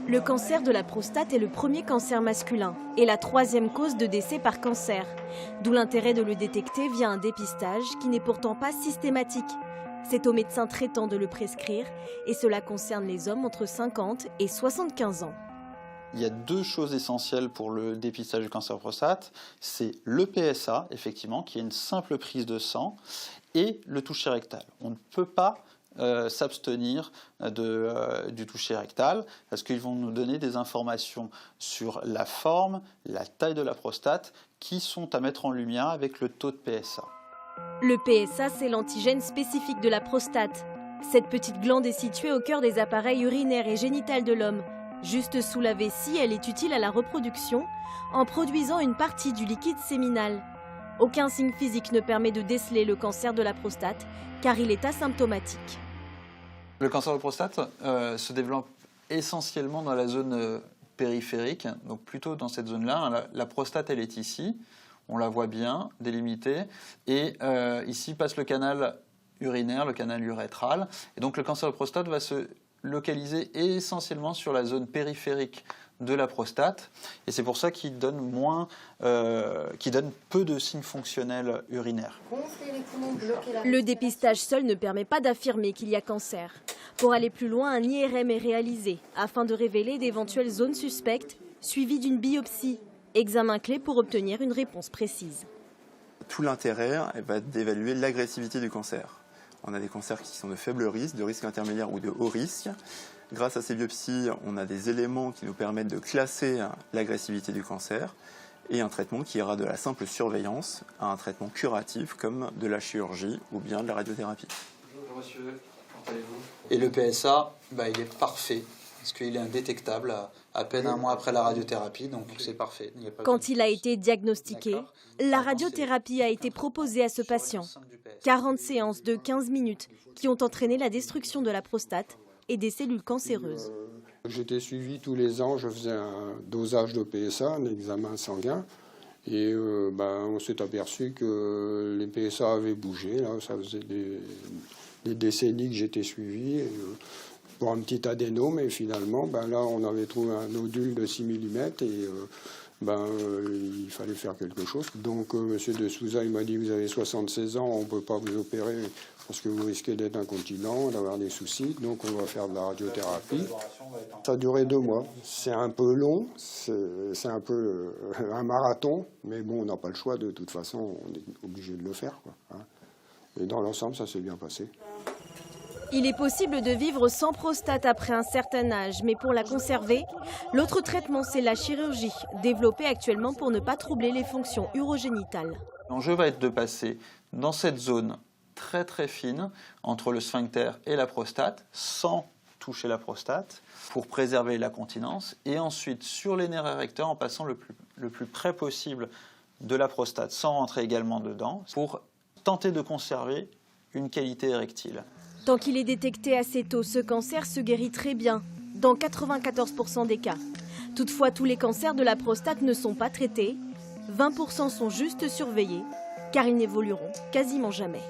Le cancer de la prostate est le premier cancer masculin et la troisième cause de décès par cancer. D'où l'intérêt de le détecter via un dépistage qui n'est pourtant pas systématique. C'est au médecin traitant de le prescrire et cela concerne les hommes entre 50 et 75 ans. Il y a deux choses essentielles pour le dépistage du cancer de prostate. C'est le PSA, effectivement, qui est une simple prise de sang, et le toucher rectal. On ne peut pas s'abstenir du toucher rectal parce qu'ils vont nous donner des informations sur la forme, la taille de la prostate qui sont à mettre en lumière avec le taux de PSA. Le PSA, c'est l'antigène spécifique de la prostate. Cette petite glande est située au cœur des appareils urinaires et génitals de l'homme. Juste sous la vessie, elle est utile à la reproduction en produisant une partie du liquide séminal. Aucun signe physique ne permet de déceler le cancer de la prostate car il est asymptomatique. Le cancer de prostate se développe essentiellement dans la zone périphérique, donc plutôt dans cette zone-là. La prostate, elle est ici, on la voit bien, délimitée, et ici passe le canal urinaire, le canal urétral, et donc le cancer de prostate va se localiser essentiellement sur la zone périphérique de la prostate, et c'est pour ça qu'il donne peu de signes fonctionnels urinaires. Le dépistage seul ne permet pas d'affirmer qu'il y a cancer. Pour aller plus loin, un IRM est réalisé afin de révéler d'éventuelles zones suspectes, suivies d'une biopsie, examen clé pour obtenir une réponse précise. Tout l'intérêt va être d'évaluer l'agressivité du cancer. On a des cancers qui sont de faible risque, de risque intermédiaire ou de haut risque. Grâce à ces biopsies, on a des éléments qui nous permettent de classer l'agressivité du cancer et un traitement qui ira de la simple surveillance à un traitement curatif comme de la chirurgie ou bien de la radiothérapie. Bonjour monsieur, comment allez-vous? Et le PSA, il est parfait parce qu'il est indétectable à peine un mois après la radiothérapie, donc c'est parfait. Quand il a été diagnostiqué, la radiothérapie a été proposée à ce patient. 40 séances de 15 minutes qui ont entraîné la destruction de la prostate et des cellules cancéreuses. J'étais suivi tous les ans, je faisais un dosage de PSA, un examen sanguin, et on s'est aperçu que les PSA avaient bougé. Là, ça faisait des décennies que j'étais suivi pour un petit adénome, et finalement, là, on avait trouvé un nodule de 6 mm et il fallait faire quelque chose. Donc, M. de Souza, il m'a dit, vous avez 76 ans, on ne peut pas vous opérer parce que vous risquez d'être incontinent, d'avoir des soucis, donc on va faire de la radiothérapie. Ça a duré 2 mois. C'est un peu long, c'est un peu un marathon, mais bon, on n'a pas le choix, de toute façon, on est obligé de le faire, quoi, hein. Et dans l'ensemble, ça s'est bien passé. Il est possible de vivre sans prostate après un certain âge, mais pour la conserver, l'autre traitement, c'est la chirurgie, développée actuellement pour ne pas troubler les fonctions urogénitales. L'enjeu va être de passer dans cette zone très très fine entre le sphincter et la prostate, sans toucher la prostate, pour préserver la continence, et ensuite sur les nerfs érecteurs en passant le plus près possible de la prostate, sans rentrer également dedans, pour tenter de conserver une qualité érectile. Tant qu'il est détecté assez tôt, ce cancer se guérit très bien, dans 94% des cas. Toutefois, tous les cancers de la prostate ne sont pas traités. 20% sont juste surveillés, car ils n'évolueront quasiment jamais.